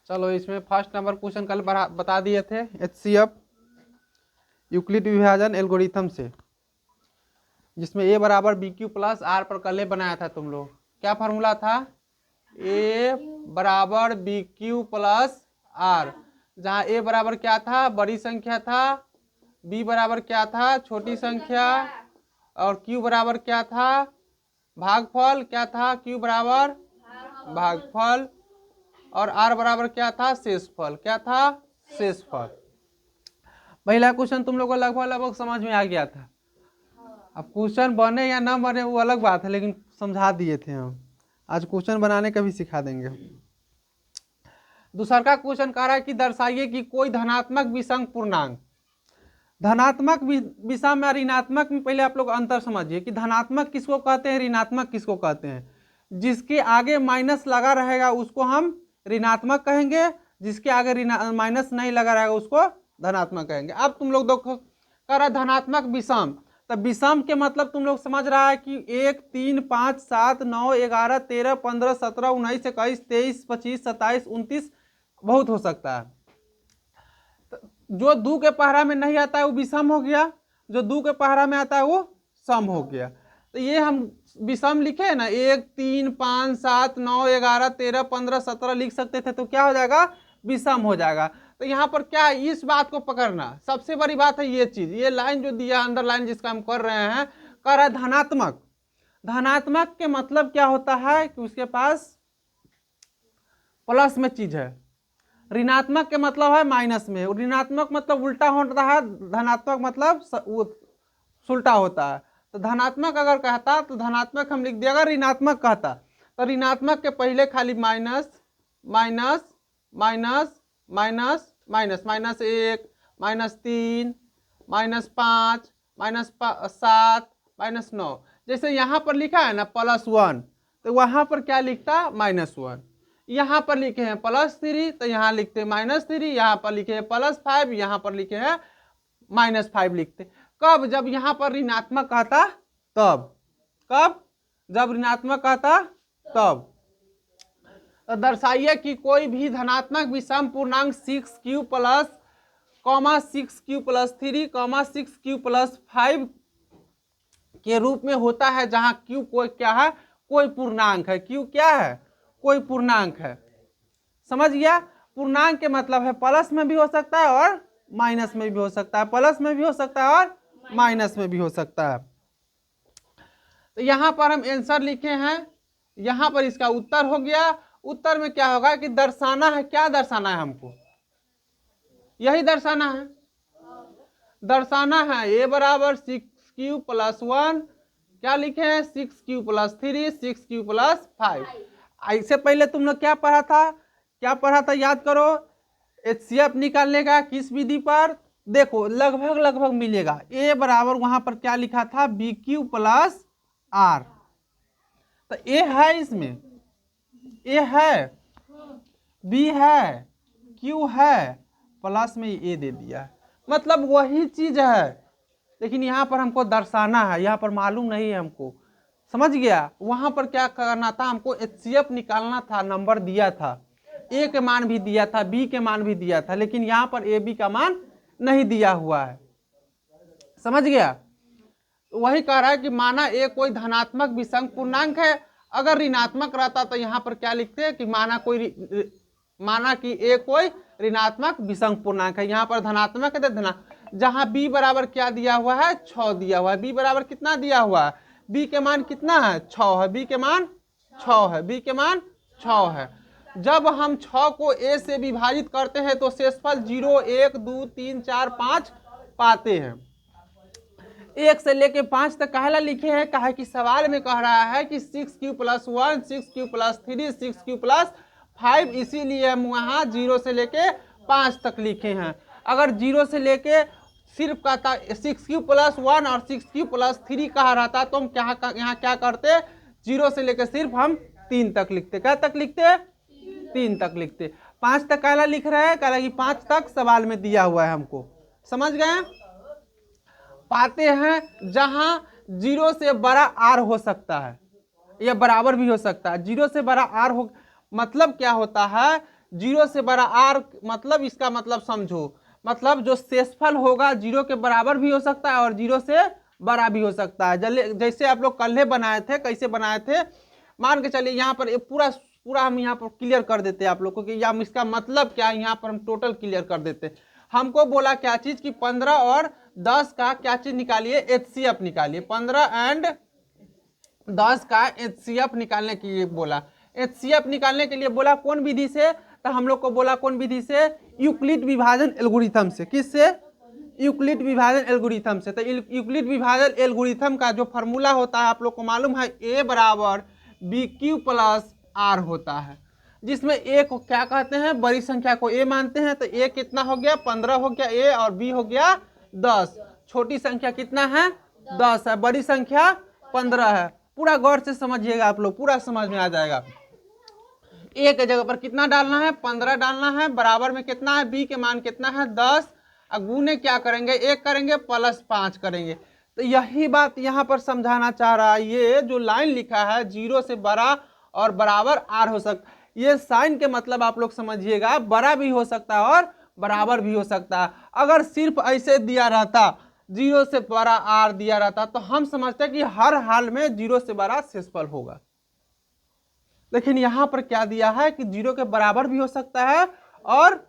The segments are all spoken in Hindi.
चलो इसमें फर्स्ट नंबर क्वेश्चन कल बता दिए थे HCF यूक्लिड विभाजन एल्गोरिथम से, जिसमें A बराबर BQ प्लस R पर कल बनाया था तुम लोग। क्या फार्मूला था? A बराबर BQ प्लस R, जहाँ A बराबर क्या था? बड़ी संख्या था, B बराबर क्या था? छोटी संख्या, और Q बराबर क्या था? भागफल। क्या था? Q बराबर भागफल, और R बराबर क्या था? शेषफल। क्या था? शेषफल। पहला क्वेश्चन तुम लोग को लगभग समझ में आ गया था। अब क्वेश्चन बने या ना बने वो अलग बात है, लेकिन समझा दिए थे हम। आज क्वेश्चन बनाने का भी सिखा देंगे। दूसरा का क्वेश्चन कह रहा है कि दर्शाइए कि कोई धनात्मक विषम पूर्णांक, धनात्मक विषम और ऋणात्मक में पहले आप लोग अंतर समझिए कि धनात्मक किसको कहते हैं, ऋणात्मक किसको कहते हैं। जिसके आगे माइनस लगा रहेगा उसको हम ऋणात्मक कहेंगे, जिसके आगे माइनस नहीं लगा रहेगा उसको धनात्मक कहेंगे। अब तुम लोग देखो कह रहा धनात्मक विषम, तो विषम के मतलब तुम लोग समझ रहा है कि 1, 3, 5, 7, 9, 11, 13, 15, 17, 19, 21, 23, 25, 27, 29 बहुत हो सकता है। जो दो के पहरा में नहीं आता है वो विषम हो गया, जो दो के पहरा में आता है वो सम हो गया। तो ये हम विषम लिखे है ना, 1, 3, 5, 7, 9, 11, 13, 15, 17 लिख सकते थे, तो क्या हो जाएगा? विषम हो जाएगा। तो यहाँ पर क्या है, इस बात को पकड़ना सबसे बड़ी बात है। ये चीज, ये लाइन जो दिया अंडर लाइन जिसका हम कर रहे हैं, कह रहा है धनात्मक। धनात्मक के मतलब क्या होता है कि उसके पास प्लस में चीज है। ऋणात्मक के मतलब है माइनस में। ऋणात्मक मतलब उल्टा होता है, धनात्मक मतलब उल्टा होता है। तो धनात्मक अगर कहता तो धनात्मक हम लिख दिया, अगर ऋणात्मक कहता तो ऋणात्मक के पहले खाली minus minus minus minus minus, -1, -3, -5, -7, -9। जैसे यहाँ पर लिखा है ना +1, तो वहां पर क्या लिखता? -1। यहाँ पर लिखे हैं +3 तो यहाँ लिखते -3, यहाँ पर लिखे हैं +5, यहाँ पर लिखे हैं -5 लिखते। कब? जब यहाँ पर ऋणात्मक कहता तब। कब? जब ऋणात्मक कहता तब। तो दर्शाइए कि कोई भी धनात्मक विषम पूर्णांक 6q plus 6q plus 3, 6q plus 5 के रूप में होता है, जहां q कोई क्या है? कोई पूर्णांक है। q क्या है? कोई पूर्णांक है। समझ गया? पूर्णांक के मतलब है प्लस में भी हो सकता है और माइनस में भी हो सकता है, प्लस में भी हो सकता है और माइनस में भी हो सकता है। तो यहां पर हम आंसर लिखे हैं, यहां पर इसका उत्तर हो गया। उत्तर में क्या होगा कि दर्शाना है। क्या दर्शाना है हमको? यही दर्शाना है। दर्शाना है a बराबर 6q प्लस 1, क्या लिखे हैं? 6q plus 3, 6q plus 5। इससे पहले तुम लोग क्या पढ़ा था? क्या पढ़ा था याद करो? HCF निकालने का किस विधि पर? देखो लगभग मिलेगा। a बराबर वहां पर क्या लिखा था? BQ plus R। तो a है, इसमें a है, b है, q है, प्लस में a दे दिया है, मतलब वही चीज है, लेकिन यहाँ पर हमको दर्शाना है, यहाँ पर मालूम नहीं है हमको। समझ गया? वहां पर क्या करना था? हमको HCF निकालना था, नंबर दिया था, a के मान भी दिया था, b के मान भी दिया था, लेकिन यहाँ पर a b का मान नहीं दिया हुआ है। समझ गया? वही कह रहा है कि माना a कोई धनात्मक विषम पूर्णांक है। अगर ऋणात्मक रहता तो यहाँ पर क्या लिखते हैं कि माना कि a कोई ऋणात्मक विषम पूर्णांक है। यहाँ पर धनात्मक है तो जहां b बराबर क्या दिया हुआ है? 6 दिया हुआ है। b बराबर कितना दिया हुआ है? b के मान कितना है? 6 है। b के मान 6 है। b के मान 6 है। जब हम 6 को a से विभाजित करते हैं तो शेषफल 0, 1, 2, 3, 4, 5 पाते हैं। 1 से लेके 5 तक कहला लिखे हैं, कहा कि सवाल में कह रहा है कि 6q plus 1, 6q plus 3, 6q plus 5, इसीलिए हम वहां 0 से लेके 5 तक लिखे हैं। अगर 0 से लेके सिर्फ कहता 6q प्लस 1 और 6q प्लस 3 कहा रहता तो हम यहाँ क्या करते? 0 से लेके सिर्फ हम 3 तक लिखते। क्या तक लिखते? 3 तक लिखते। 5 तक कहला लिख रहे हैं, कहला कि 5 तक सवाल में दिया हुआ है हमको। समझ गए? पाते हैं जहां 0 से बड़ा r हो सकता है, या बराबर भी हो सकता है। 0 से बड़ा आर हो मतलब क्या होता है, 0 से बड़ा आर मतलब इसका मतलब समझो, मतलब जो शेषफल होगा 0 के बराबर भी हो सकता है और 0 से बड़ा भी हो सकता है। जैसे आप लोग कल बनाए थे, कैसे बनाए थे, मान के चलिए यहाँ पर पूरा पूरा हम यहाँ पर क्लियर कर देते हैं आप लोग को कि हम इसका मतलब क्या है, यहाँ पर हम टोटल क्लियर कर देते हैं। हमको बोला क्या चीज कि 15 और 10 का क्या चीज निकालिए, HCF निकालिए। 15 एंड 10 का HCF निकालने के लिए बोला। HCF निकालने के लिए बोला कौन विधि से, तो हम लोग को बोला कौन विधि से, यूक्लिड विभाजन एल्गोरिथम से। किससे, यूक्लिड विभाजन एल्गोरिथम से। तो यूक्लिड विभाजन एल्गोरिथम का जो फॉर्मूला होता है आप लोग को मालूम है, A बराबर BQ प्लस R होता है, जिसमें A को क्या कहते हैं, बड़ी संख्या को A मानते हैं। तो A कितना हो गया, 15 हो गया A, और B हो गया 10। छोटी संख्या कितना है, 10 है, बड़ी संख्या 15 है। पूरा गौर से समझिएगा आप लोग, पूरा समझ में आ जाएगा। A के जगह पर कितना डालना है, 15 डालना है, बराबर में कितना है, B के मान कितना है 10, और गुने क्या करेंगे, 1 करेंगे प्लस 5 करेंगे। तो यही बात यहाँ पर समझाना चाह रहा है। ये जो लाइन लिखा है 0 से बड़ा और बराबर R हो सकता, ये साइन के मतलब आप लोग समझिएगा, बड़ा भी हो सकता है और बराबर भी हो सकता है। अगर सिर्फ ऐसे दिया रहता 0 से बड़ा R दिया रहता तो हम समझते कि हर हाल में 0 से बड़ा शेषफल होगा। लेकिन यहां पर क्या दिया है कि 0 के बराबर भी हो सकता है और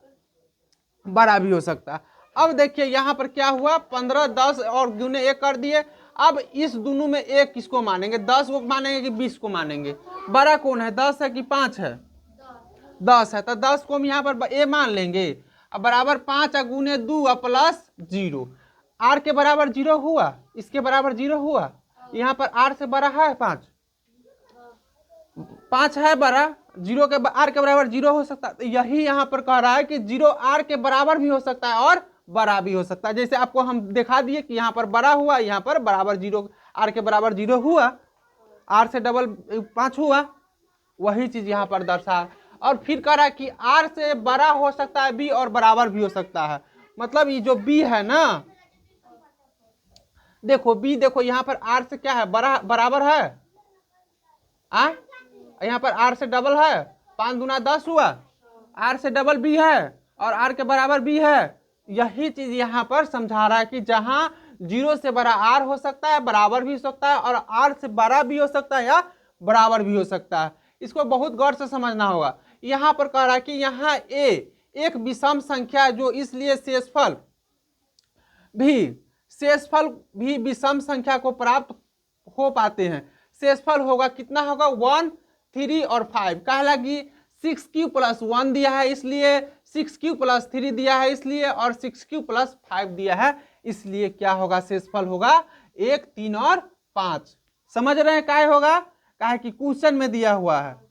बड़ा भी हो सकता है। अब देखिए यहां पर क्या हुआ, 15 10 और गुने 1 कर दिए। अब इस दोनों में एक किसको मानेंगे, 10 को मानेंगे कि 20 को मानेंगे, बड़ा कौन है, 10 है कि 5 है, 10 है। तो 10 को हम यहाँ पर A मान लेंगे। अब बराबर 5 गुने 2 प्लस 0, R के बराबर 0 हुआ, इसके बराबर 0 हुआ, यहाँ पर R से बड़ा है 5 है बड़ा, 0 के R के बराबर 0 हो सकता है। तो यही यहाँ पर कह रहा है कि 0 R के बराबर भी हो सकता है और बड़ा भी हो सकता है। जैसे आपको हम दिखा दिए कि यहाँ पर बड़ा हुआ, यहाँ पर बराबर 0, R के बराबर 0 हुआ, R से डबल 5 हुआ, वही चीज यहाँ पर दर्शा। और फिर कह रहा है कि R से बड़ा हो सकता है B और बराबर भी हो सकता है। मतलब ये जो B है ना, देखो B, देखो यहाँ पर R से क्या है, बराबर है, यहाँ पर R से डबल है, 5 गुना 10 हुआ, R से डबल B है और R के बराबर B है। यही चीज यहाँ पर समझा रहा है कि जहां 0 से बड़ा R हो सकता है, बराबर भी हो सकता है, और R से बड़ा भी हो सकता है या बराबर भी हो सकता है। इसको बहुत गौर से समझना होगा। यहाँ पर कह रहा है कि यहाँ A एक विषम संख्या है, जो इसलिए शेषफल भी विषम संख्या को प्राप्त हो पाते हैं। शेषफल होगा कितना होगा, 1 3 और 5। कह लगी 6Q प्लस 1 दिया है इसलिए, 6Q प्लस 3 दिया है इसलिए, और 6Q प्लस 5 दिया है इसलिए क्या होगा, शेषफल होगा 1 3 और 5। समझ रहे हैं काय होगा, काहे कि क्वेश्चन में दिया हुआ है।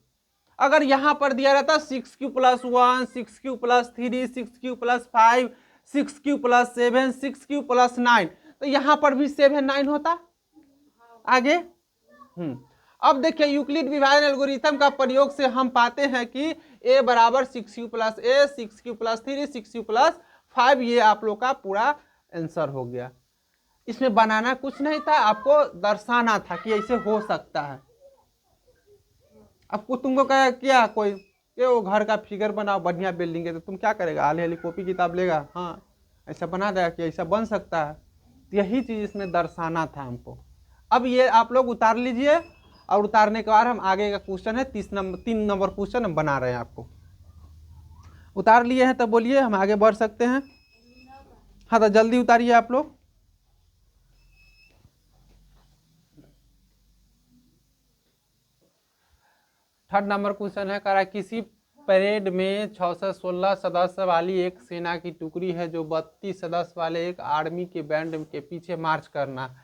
अगर यहां पर दिया रहता 6Q plus 1, 6Q plus 3, 6Q plus 5, 6Q plus 7, 6Q plus 9, तो यहां पर भी 7 9 होता आगे। अब देखिए यूक्लिड विभाजन एल्गोरिथम का प्रयोग से हम पाते हैं कि A बराबर 6Q plus A, 6Q plus 3, 6Q plus 5, ये आप लोग का पूरा आंसर हो गया। इसमें बनाना कुछ नहीं था, आपको दर्शाना था कि ऐसे हो सकता है। अब तुमको कहा क्या कोई कि वो घर का फिगर बनाओ, बढ़िया बिल्डिंग है, तो तुम क्या करेगा, हाली हाली कॉपी किताब लेगा, हाँ ऐसा बना देगा कि ऐसा बन सकता है। यही चीज इसमें दर्शाना था हमको। अब ये आप लोग उतार लीजिए, और उतारने के बाद हम आगे का क्वेश्चन है 3 नंबर क्वेश्चन हम बना रहे हैं। आपको उतार लिए हैं तो बोलिए, हम आगे बढ़ सकते हैं। हाँ तो जल्दी उतारिए आप लोग। थर्ड नंबर क्वेश्चन है, कह रहा है किसी परेड में 6 से 16 सदस्य वाली एक सेना की टुकड़ी है जो 32 सदस्य वाले एक आर्मी के बैंड के पीछे मार्च करना।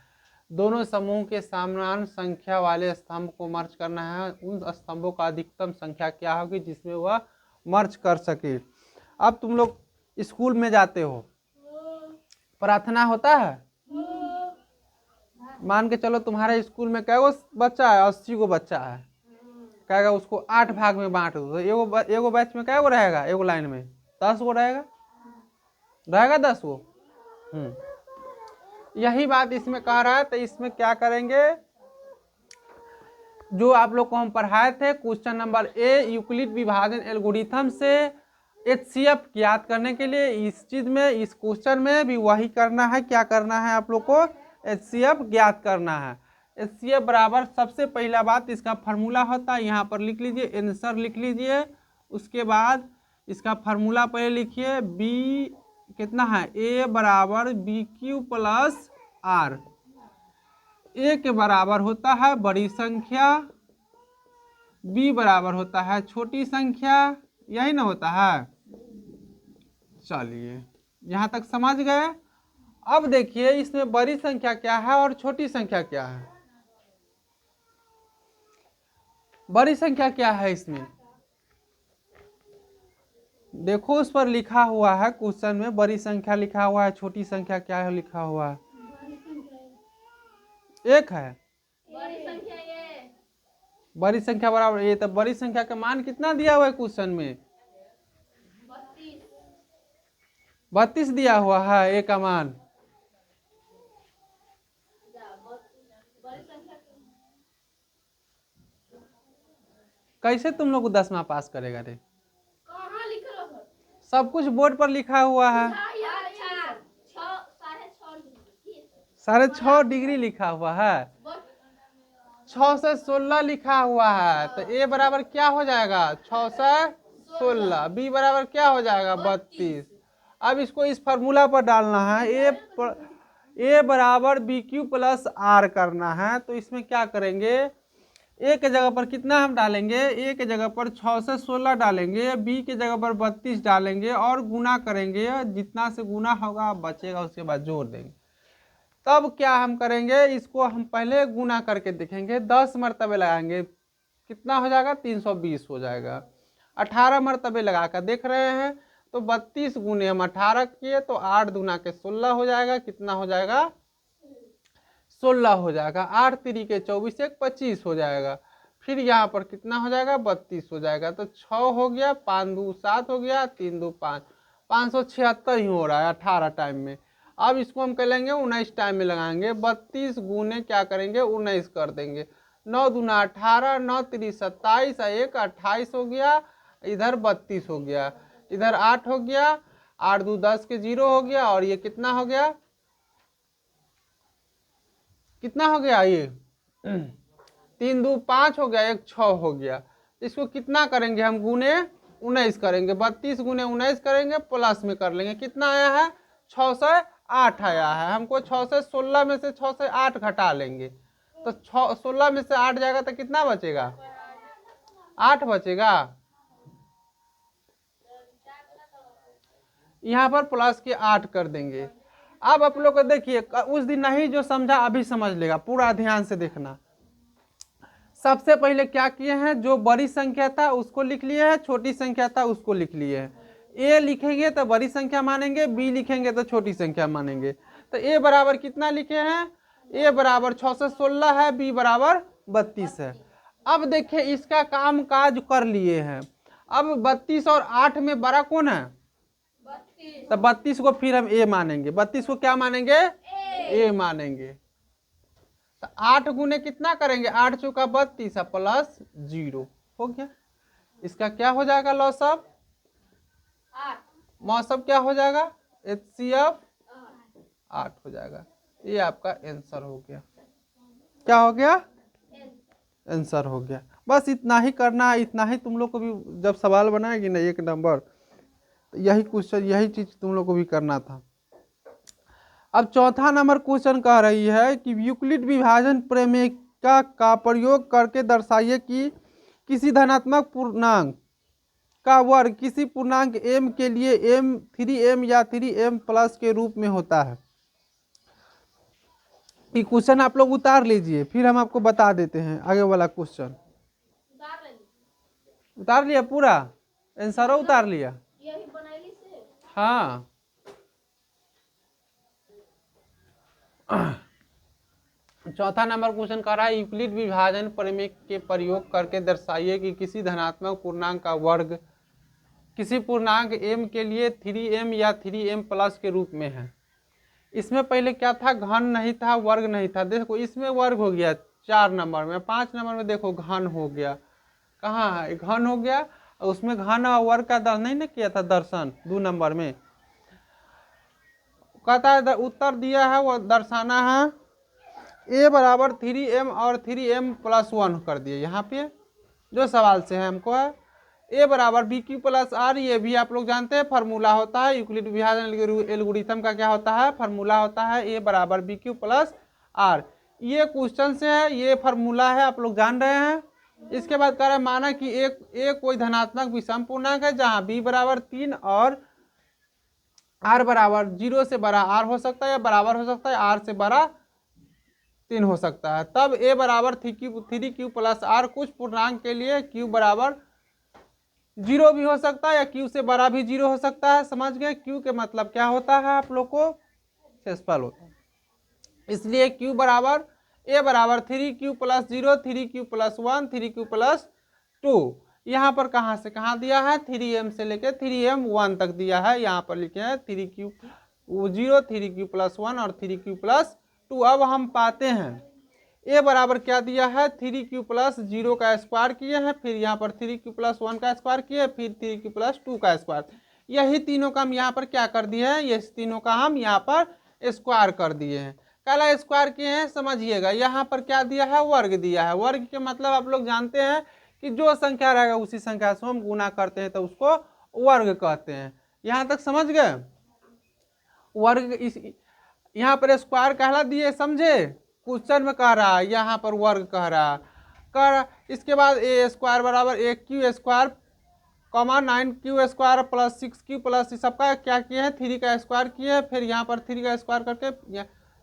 दोनों समूह के समान संख्या वाले स्तंभ को मार्च करना है। उन स्तंभों का अधिकतम संख्या क्या होगी जिसमें वह मार्च कर सके। अब तुम लोग स्कूल में जाते हो, प्रार्थना होता है, मान के चलो तुम्हारे स्कूल में कै गो बच्चा है, 80 गो बच्चा है, कहेगा उसको 8 भाग में बांट दो, तो एगो बैच में कै गो रहेगा, एगो लाइन में 10 गो रहेगा 10 गो। यही बात इसमें कह रहा है। तो इसमें क्या करेंगे, जो आप लोग को हम पढ़ाए थे क्वेश्चन नंबर ए, यूक्लिड विभाजन एल्गोरिथम से HCF ज्ञात करने के लिए इस चीज में, इस क्वेश्चन में भी वही करना है। क्या करना है आप लोग को? HCF ज्ञात करना है। HCF बराबर सबसे पहला बात इसका फार्मूला होता है, यहाँ पर लिख लीजिए, आंसर लिख लीजिए। उसके बाद इसका फार्मूला पहले लिखिए, बी कितना है, ए बराबर BQ प्लस आर। ए के बराबर होता है बड़ी संख्या, बी बराबर होता है छोटी संख्या, यही ना होता है। चलिए यहाँ तक समझ गए। अब देखिए इसमें बड़ी संख्या क्या है और छोटी संख्या क्या है। बड़ी संख्या क्या है इसमें, देखो उस पर लिखा हुआ है क्वेश्चन में, बड़ी संख्या लिखा हुआ है, छोटी संख्या क्या है लिखा हुआ है, एक है। बड़ी संख्या बराबर ये, तो बड़ी संख्या का मान कितना दिया हुआ है क्वेश्चन में? 32 दिया हुआ है ए का मान। कैसे तुम लोग 10वां पास करेगा रे? सब कुछ बोर्ड पर लिखा हुआ है, 6.5 डिग्री लिखा हुआ है, 6 से 16 लिखा हुआ है। तो ए बराबर क्या हो जाएगा, 6 से 16। बी बराबर क्या हो जाएगा, 32। अब इसको इस फार्मूला पर डालना है, ए बराबर BQ प्लस आर करना है। तो इसमें क्या करेंगे, ए के जगह पर कितना हम डालेंगे, ए के जगह पर 6 से 16 डालेंगे, बी के जगह पर 32 डालेंगे और गुना करेंगे। जितना से गुना होगा बचेगा उसके बाद जोड़ देंगे। तब क्या हम करेंगे, इसको हम पहले गुना करके देखेंगे, 10 मरतबे लगाएंगे, कितना हो जाएगा, 320 हो जाएगा। 18 मरतबे लगा कर देख रहे हैं, तो 32 गुने हम 18 किए तो 8 दूना के 16 हो जाएगा। कितना हो जाएगा, 16 हो जाएगा। 8 3 के 24, 1 25 हो जाएगा। फिर यहाँ पर कितना हो जाएगा, 32 हो जाएगा। तो 6 हो गया, 5 2 7 हो गया, 3 2 5, 576 ही हो रहा है 18 टाइम में। अब इसको हम कह लेंगे 19 टाइम में लगाएंगे। 32 गुने क्या करेंगे, 19 कर देंगे। 9 दूना 18, 9 3 27, 1 28 हो गया, इधर 32 हो गया, इधर 8 हो गया, 8 2 10 के 0 हो गया, और ये कितना हो गया, कितना हो गया, ये 3 2 5 हो गया, 1 6 हो गया। इसको कितना करेंगे हम, गुने 19 करेंगे। 32 गुने 19 करेंगे, प्लस में कर लेंगे। कितना आया है, 6 से 8 आया है। हमको 6 से 16 में से 6 से 8 घटा लेंगे, तो 16 में से 8 जाएगा तो कितना बचेगा, 8 बचेगा। यहाँ पर प्लस के 8 कर देंगे। अब आप लोग को देखिए, उस दिन नहीं जो समझा अभी समझ लेगा, पूरा ध्यान से देखना। सबसे पहले क्या किए हैं, जो बड़ी संख्या था उसको लिख लिए हैं, छोटी संख्या था उसको लिख लिए हैं। ए लिखेंगे तो बड़ी संख्या मानेंगे, बी लिखेंगे तो छोटी संख्या मानेंगे। तो ए बराबर कितना लिखे हैं, ए बराबर 6 से 16 है, बी बराबर 32 है। अब देखिए इसका काम काज कर लिए हैं। अब 32 और 8 में बड़ा कौन है, तो 32 को फिर हम ए मानेंगे। 32 को क्या मानेंगे, ए मानेंगे। तो 8 गुने कितना करेंगे, 8 चौका 32 प्लस 0 हो गया। इसका क्या हो जाएगा, लॉसअप, मौसम क्या हो जाएगा, HCF 8 हो जाएगा। ये आपका आंसर हो गया। क्या हो गया, आंसर हो गया। बस इतना ही करना है, इतना ही तुम लोग को भी जब सवाल बनाएगी ना 1 नंबर, तो यही क्वेश्चन, यही चीज तुम लोग को भी करना था। अब चौथा नंबर क्वेश्चन कह रही है कि यूक्लिड विभाजन प्रमेय का प्रयोग करके दर्शाइए कि किसी धनात्मक पूर्णांक का वर्ग किसी पूर्णांक m के लिए m 3m या 3m प्लस के रूप में होता है। ये क्वेश्चन आप लोग उतार लीजिए, फिर हम आपको बता देते हैं आगे वाला क्वेश्चन। उतार लिया पूरा आंसर, उतार लिया, हाँ। चौथा नंबर क्वेश्चन कह रहा है यूक्लिड विभाजन प्रमेय के प्रयोग करके दर्शाइए कि किसी धनात्मक पूर्णांक का वर्ग किसी पूर्णांक m के लिए 3m या 3m प्लस के रूप में है। इसमें पहले क्या था, घन नहीं था, वर्ग नहीं था। देखो इसमें वर्ग हो गया 4 नंबर में। 5 नंबर में देखो घन हो गया, कहाँ है घन हो गया, उसमें घन और वर्ग का दर्शन नहीं ना किया था, दर्शन 2 नंबर में कहता है उत्तर दिया है वो दर्शाना है। ए बराबर 3m और 3m+1 कर दिए यहाँ पे जो सवाल से है हमको है। ए बराबर बी क्यू प्लस आर, ये भी आप लोग जानते हैं फार्मूला होता है यूक्लिड विभाजन एल्गोरिथम का, क्या होता है फार्मूला होता है ए बराबर बी क्यू प्लस आर। ये क्वेश्चन से है, ये फार्मूला है आप लोग जान रहे हैं। इसके बाद कह रहे हैं माना कि एक कोई धनात्मक विषम पूर्णांक है जहाँ बी बराबर 3 और आर बराबर 0 से बड़ा आर हो सकता है या बराबर हो सकता है आर से बड़ा 3 हो सकता है। तब ए बराबर 3q प्लस आर कुछ पूर्णांक के लिए q बराबर 0 भी हो सकता है या q से बड़ा भी 0 हो सकता है। समझ गए, q के मतलब क्या होता है आप लोग को क्षेत्रफल होता है। इसलिए q बराबर a बराबर 3q plus 0, 3q plus 1, 3q plus 2। यहाँ पर कहाँ से कहाँ दिया है, 3m से लेके 3m1 तक दिया है। यहाँ पर लिखे हैं 3q 0, 3q प्लस 1 और 3q प्लस 2। अब हम पाते हैं a बराबर क्या दिया है, 3q प्लस 0 का स्क्वायर किए हैं, फिर यहाँ पर 3q प्लस 1 का स्क्वायर किए, फिर 3q प्लस 2 का स्क्वायर। यही तीनों का हम यहाँ पर क्या कर दिए हैं, ये तीनों का हम यहाँ पर स्क्वायर कर दिए हैं। काला स्क्वायर किए हैं, समझिएगा। यहाँ पर क्या दिया है, वर्ग दिया है। वर्ग के मतलब आप लोग जानते हैं कि जो संख्या रहेगा उसी संख्या से हम गुना करते हैं तो उसको वर्ग कहते हैं। यहाँ तक समझ गए। वर्ग इस यहाँ पर स्क्वायर कहला दिए, समझे, क्वेश्चन में कह रहा है, यहाँ पर वर्ग कह रहा। इसके बाद ए स्क्वायर बराबर 1q square comma 9q square plus 6q plus सबका क्या किए हैं 3 का स्क्वायर किए हैं। फिर यहाँ पर 3 का स्क्वायर करके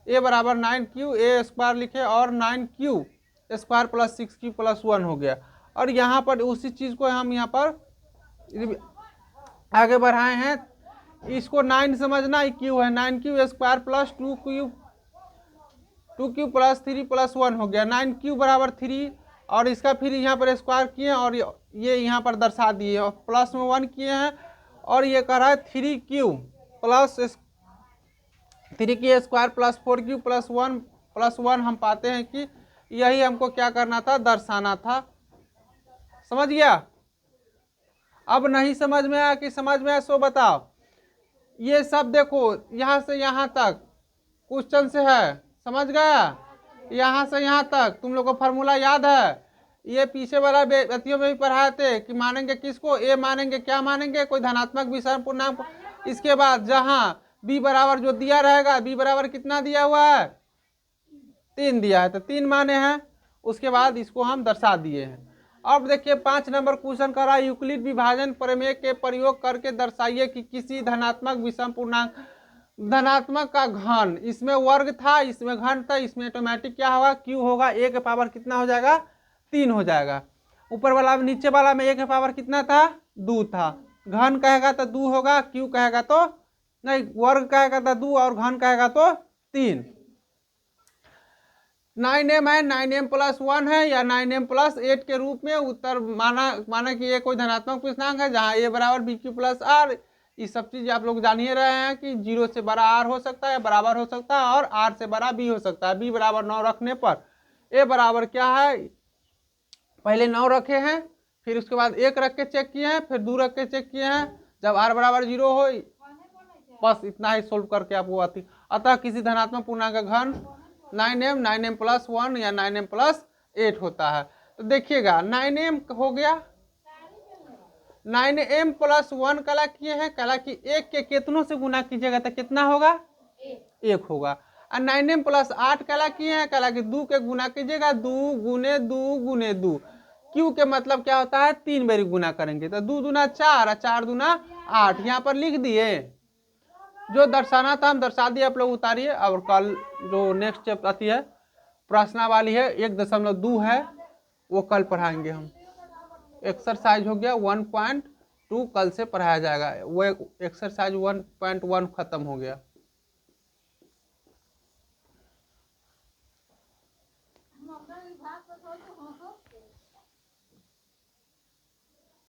ए बराबर 9q ए स्क्वायर लिखे और 9q square plus 6q plus 1 हो गया। और यहाँ पर उसी चीज़ को हम यहाँ पर आगे बढ़ाए हैं। इसको 9 समझना, q है 9q square plus 2q plus 3 plus 1 हो गया। 9q बराबर 3 और इसका फिर यहाँ पर स्क्वायर किए और ये यहाँ पर दर्शा दिए और प्लस में 1 किए हैं। और ये कह रहा है 3q plus 3q square plus 4q plus 1 हम पाते हैं कि यही हमको क्या करना था, दर्शाना था। समझ गया। अब नहीं समझ में आया कि समझ में आया सो बताओ। ये सब देखो यहाँ से यहाँ तक क्वेश्चन से है, समझ गया। यहाँ से यहाँ तक तुम लोग को फार्मूला याद है। ये पीछे वाला व्यक्तियों में भी पढ़ाए थे कि मानेंगे किसको, ए मानेंगे, क्या मानेंगे, कोई धनात्मक विषम पूर्णांक। इसके बाद जहाँ b बराबर जो दिया रहेगा, b बराबर कितना दिया हुआ है 3 दिया है तो 3 माने हैं। उसके बाद इसको हम दर्शा दिए हैं। अब देखिए 5 नंबर क्वेश्चन कर रहा है, यूक्लिड विभाजन प्रमेय के प्रयोग करके दर्शाइए कि किसी धनात्मक विषम पूर्णांक धनात्मक का घन, इसमें वर्ग था, इसमें घन था, इसमें ऑटोमेटिक क्या होगा q होगा, a के पावर कितना हो जाएगा 3 हो जाएगा। ऊपर वाला नीचे वाला में a के पावर कितना था 2 था। घन कहेगा तो 2 होगा, q कहेगा तो नहीं, वर्ग कहेगा तो 2 और घन कहेगा तो 3। 9m है, 9m प्लस 1 है या 9m प्लस 8 के रूप में उत्तर माना कि ये कोई धनात्मक पूर्णांक है जहाँ a बराबर बी क्यू प्लस आर। ये सब चीज आप लोग जान ही रहे हैं कि 0 से बड़ा r हो सकता है, बराबर हो सकता है और r से बड़ा b हो सकता है। b बराबर 9 रखने पर a बराबर क्या है, पहले 9 रखे हैं, फिर उसके बाद 1 रख के चेक किए हैं, फिर 2 रख के चेक किए हैं। जब r बराबर 0 हो, बस इतना ही सोल्व करके आपको आती। अतः किसी धनात्मक पूर्णांक का घन 9m प्लस 1 या 9m प्लस 8 होता है। तो देखिएगा 9m हो गया, 9m प्लस 1 कला किए हैं, कला कि 1 के कितनों से गुना कीजिएगा तो कितना होगा 1 होगा। और 9m प्लस 8 कला किए हैं, कला कि 2 के गुना कीजिएगा 2 गुने 2 गुने 2। क्यू के मतलब क्या होता है 3 बार गुना करेंगे तो 2 दूना 4 और 4 दूना 8। यहाँ पर लिख दिए, जो दर्शाना था हम दर्शा दिए, आप लोग उतारिए। और कल जो नेक्स्ट चैप्टर आती है प्रश्नावली है 1.2 है, वो कल पढ़ाएंगे हम। एक्सरसाइज हो गया 1.2 कल से पढ़ाया जाएगा, वो एक्सरसाइज 1.1 खत्म हो गया।